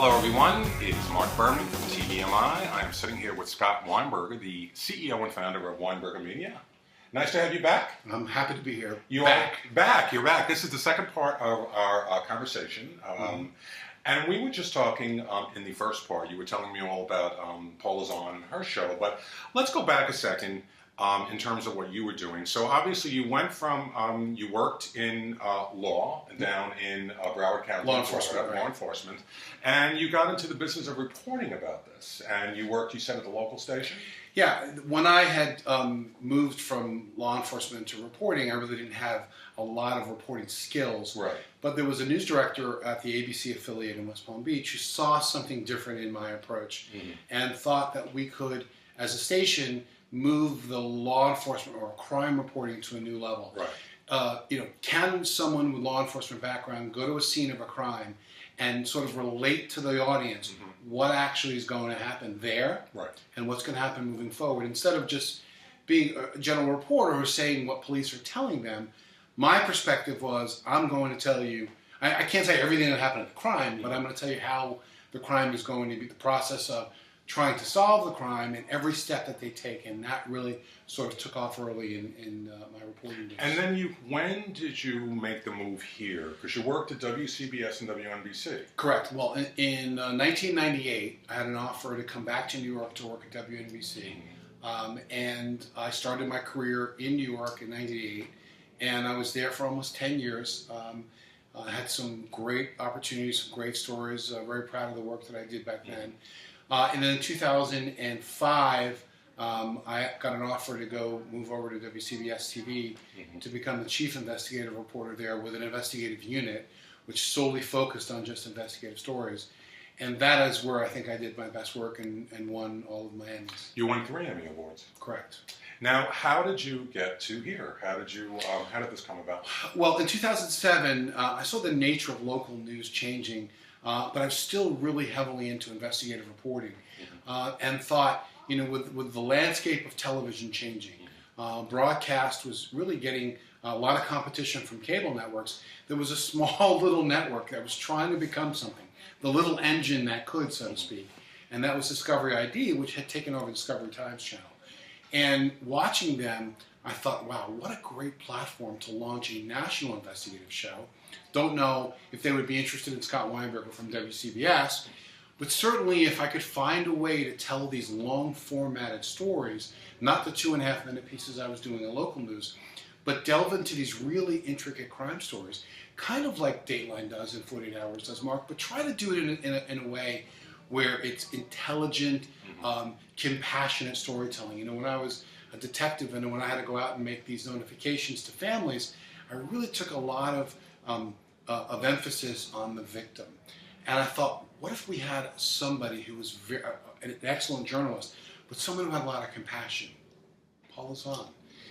Hello everyone, it's Mark Berman from TVMI. I'm sitting here with Scott Weinberger, the CEO and founder of Weinberger Media. Nice to have you back. I'm happy to be here. You're back. This is the second part of our conversation. And we were just talking in the first part. You were telling me all about Paula Zahn and her show, but let's go back a second in terms of what you were doing. So obviously you went from, you worked in law down in Broward County. Law enforcement. Law enforcement. And you got into the business of reporting about this. And you worked, you said, at the local station? Yeah, when I had moved from law enforcement to reporting, I really didn't have a lot of reporting skills. Right. But there was a news director at the ABC affiliate in West Palm Beach who saw something different in my approach and thought that we could, as a station, move the law enforcement or crime reporting to a new level. Right. Can someone with law enforcement background go to a scene of a crime and sort of relate to the audience what actually is going to happen there, right, and what's going to happen moving forward, instead of just being a general reporter who's saying what police are telling them. My perspective was, I'm going to tell you, I can't tell you everything that happened at the crime, but I'm going to tell you how the crime is going to be, the process of trying to solve the crime and every step that they take, and that really sort of took off early in my reporting days. And then when did you make the move here? Because you worked at WCBS and WNBC. Correct. Well, in 1998, I had an offer to come back to New York to work at WNBC, and I started my career in New York in '98, and I was there for almost 10 years. I had some great opportunities, some great stories, very proud of the work that I did back then. And then in 2005, I got an offer to move over to WCBS TV to become the chief investigative reporter there with an investigative unit, which solely focused on just investigative stories. And that is where I think I did my best work and won all of my Emmys. You won 3 Emmy Awards. Correct. Now, how did you get to here? How did this come about? Well, in 2007, I saw the nature of local news changing. But I'm still really heavily into investigative reporting, and thought, with the landscape of television changing, broadcast was really getting a lot of competition from cable networks. There was a small little network that was trying to become something, the little engine that could, so to speak, and that was Discovery ID, which had taken over Discovery Times channel. And watching them, I thought, wow, what a great platform to launch a national investigative show. Don't know if they would be interested in Scott Weinberger from WCBS, but certainly if I could find a way to tell these long formatted stories, not the 2.5-minute pieces I was doing in local news, but delve into these really intricate crime stories, kind of like Dateline does in 48 Hours does, Mark, but try to do it in a way where it's intelligent, compassionate storytelling. When I was a detective and when I had to go out and make these notifications to families, I really took a lot of emphasis on the victim. And I thought, what if we had somebody who was an excellent journalist, but someone who had a lot of compassion? Paula Zahn.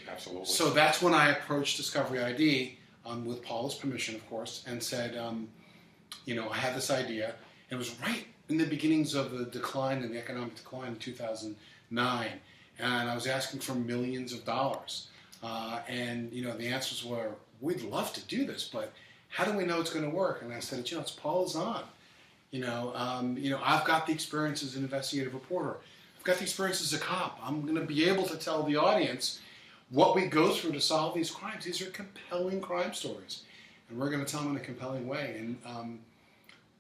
Absolutely. So that's when I approached Discovery ID, with Paula's permission, of course, and said, I had this idea. And it was right in the beginnings of the decline, and the economic decline in 2009. And I was asking for millions of dollars. And the answers were, we'd love to do this, but how do we know it's going to work? And I said, it's Paula Zahn. I've got the experience as an investigative reporter. I've got the experience as a cop. I'm going to be able to tell the audience what we go through to solve these crimes. These are compelling crime stories, and we're going to tell them in a compelling way. And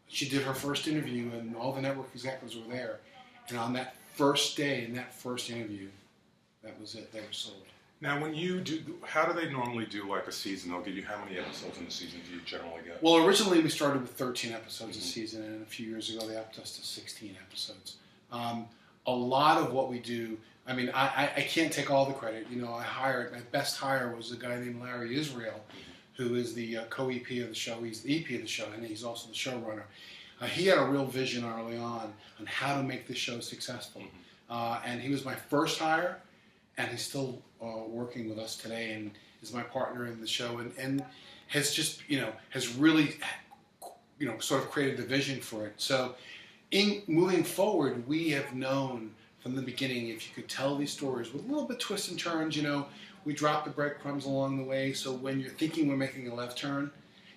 she did her first interview, and all the network executives were there. And on that first day, in that first interview, that was it. They were sold. Now, when you do, how do they normally do like a season? They'll give you how many episodes in the season do you generally get? Well, originally we started with 13 episodes a season, and a few years ago they upped us to 16 episodes. A lot of what we do, I can't take all the credit. My best hire was a guy named Larry Israel, who is the co-EP of the show. He's the EP of the show, and he's also the showrunner. He had a real vision early on how to make this show successful. And he was my first hire, and he's still working with us today and is my partner in the show, and has just, has really, sort of created the vision for it. So in moving forward, we have known from the beginning, if you could tell these stories with a little bit twists and turns, we drop the breadcrumbs along the way. So when you're thinking we're making a left turn,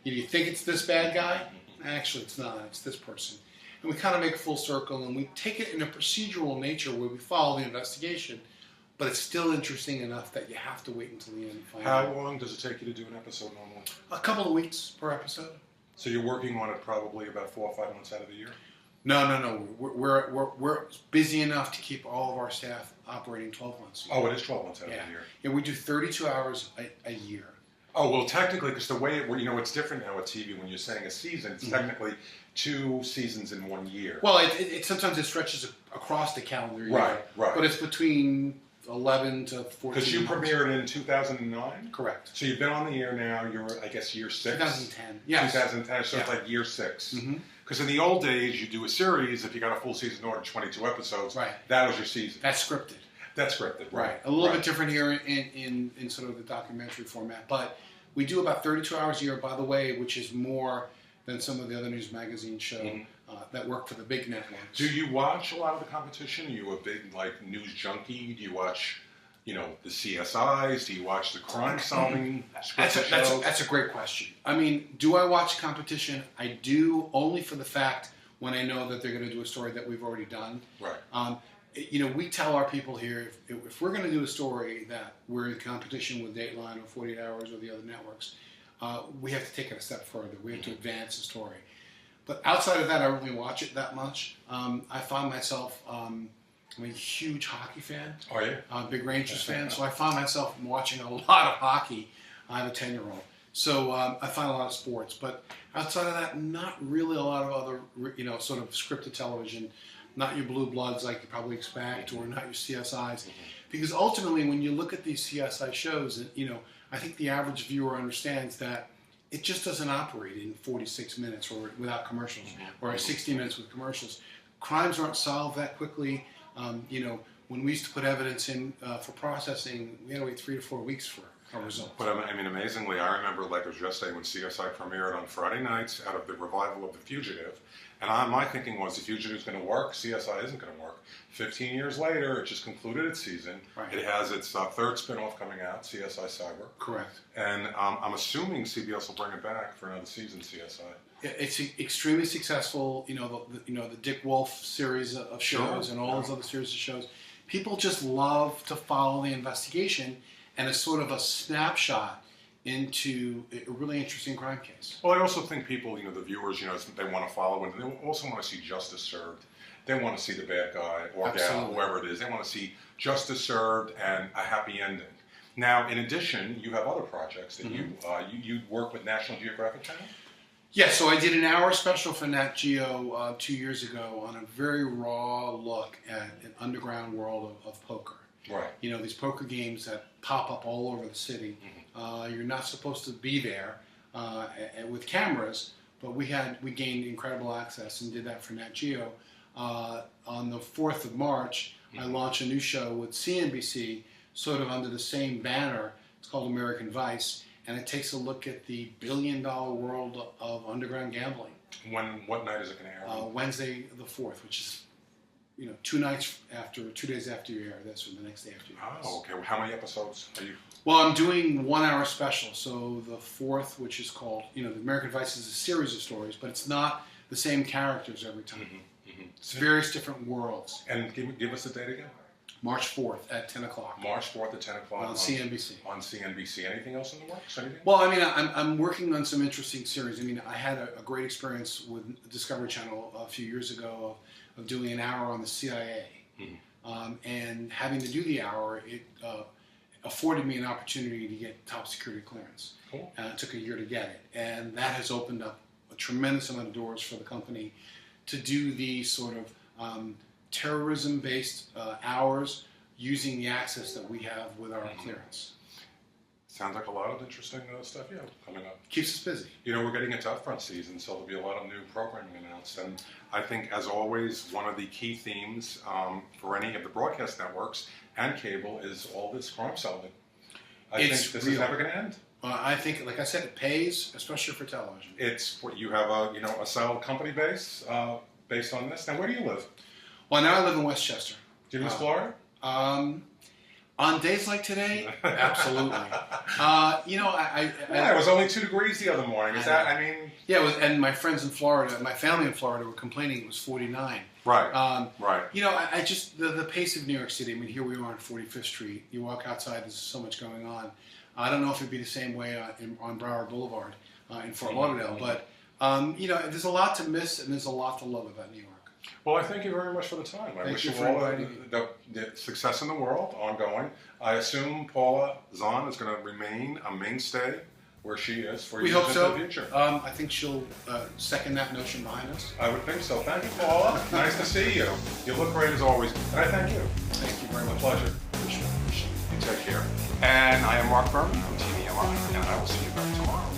you think it's this bad guy, actually it's not, it's this person. and we kind of make a full circle, and we take it in a procedural nature where we follow the investigation, but it's still interesting enough that you have to wait until the end to find out. How long does it take you to do an episode normally? A couple of weeks per episode. So you're working on it probably about 4 or 5 months out of the year? No. We're busy enough to keep all of our staff operating 12 months. Oh, it is 12 months out of the year. Yeah, we do 32 hours a year. Oh, well, technically, because the way it's different now with TV. When you're saying a season, it's technically 2 seasons in 1 year. Well, it sometimes it stretches across the calendar year. Right. But it's between 11 to 14 Because you months. premiered in 2009? Correct. So you've been on the air now, you're, I guess, year 6? 2010. Yes. 2010, so it's like year 6. Because in the old days, you do a series, if you got a full season order, 22 episodes, that was your season. That's scripted. That's scripted, right. A little bit different here in sort of the documentary format. But we do about 32 hours a year, by the way, which is more than some of the other news magazines show that work for the big networks. Do you watch a lot of the competition? Are you a big news junkie? Do you watch, the CSIs? Do you watch the crime-solving scripted shows? That's a great question. I mean, do I watch competition? I do, only for the fact when I know that they're going to do a story that we've already done. Right. We tell our people here, if we're going to do a story that we're in competition with Dateline or 48 Hours or the other networks, we have to take it a step further. We have to advance the story. But outside of that, I don't really watch it that much. I find myself, I'm a huge hockey fan. Oh, yeah? Big Rangers fan. So I find myself watching a lot of hockey. I have a 10-year-old. So I find a lot of sports. But outside of that, not really a lot of other, sort of scripted television. Not your Blue Bloods like you probably expect, or not your CSIs. Because ultimately, when you look at these CSI shows, I think the average viewer understands that it just doesn't operate in 46 minutes or without commercials, or 60 minutes with commercials. Crimes aren't solved that quickly. When we used to put evidence in for processing, we had to wait 3 to 4 weeks for a result. But amazingly, I remember like it was yesterday when CSI premiered on Friday nights out of the revival of The Fugitive. And my thinking was The Fugitive is going to work, CSI isn't going to work. 15 years later, it just concluded its season. Right. It has its third spinoff coming out, CSI Cyber. Correct. And I'm assuming CBS will bring it back for another season, CSI. It's extremely successful. The Dick Wolf series of shows and all those other series of shows. People just love to follow the investigation, and it's sort of a snapshot into a really interesting crime case. Well, I also think people, the viewers, they want to follow, and they also want to see justice served. They want to see the bad guy or gal, whoever it is. They want to see justice served and a happy ending. Now, in addition, you have other projects that you work with National Geographic Channel? Yeah, so I did an hour special for Nat Geo 2 years ago on a very raw look at an underground world of poker. Right. These poker games that pop up all over the city. You're not supposed to be there with cameras, but we gained incredible access and did that for Nat Geo. On the 4th of March, I launched a new show with CNBC, sort of under the same banner. It's called American Vice, and it takes a look at the billion-dollar world of underground gambling. What night is it going to air? Wednesday the 4th, which is 2 days after you air this, or the next day after you air this. Oh, okay. Well, how many episodes are you? Well, I'm doing 1 hour special. So the 4th, which is called, the American Vice is a series of stories, but it's not the same characters every time. It's various different worlds. And give us the date again. March 4th at 10 o'clock. March 4th at 10 o'clock. On CNBC. On CNBC. Anything else in the works? Anything? Well, I'm working on some interesting series. I had a great experience with Discovery Channel a few years ago of doing an hour on the CIA. And having to do the hour, it afforded me an opportunity to get top security clearance. Cool. It took a year to get it. And that has opened up a tremendous amount of doors for the company to do these sort of terrorism-based hours using the access that we have with our clearance. Sounds like a lot of interesting stuff coming up. Keeps us busy. We're getting into upfront season, so there'll be a lot of new programming announced. And I think, as always, one of the key themes for any of the broadcast networks and cable is all this crime solving. I think this is never going to end. I think, like I said, it pays, especially for television. It's what you have a solid company base based on this. Now, where do you live? Well, now I live in Westchester. Do you live in Florida? On days like today, absolutely. You know, Yeah, it was only 2 degrees the other morning. Is that, I mean... Yeah, it was, and my friends in Florida, my family in Florida were complaining it was 49. Right, right. You know, I just, the pace of New York City, I mean, here we are on 45th Street. You walk outside, there's so much going on. I don't know if it'd be the same way on Broward Boulevard in Fort Lauderdale, but, you know, there's a lot to miss and there's a lot to love about New York. Well, I thank you very much for the time. I wish you all the success in the world, ongoing. I assume Paula Zahn is going to remain a mainstay where she is for years into the future. I think she'll second that notion behind us. I would think so. Thank you, Paula. Nice to see you. You look great as always. And I thank you. Thank you very much. Pleasure. You take care. And I am Mark Berman from TVMI, and I will see you back tomorrow.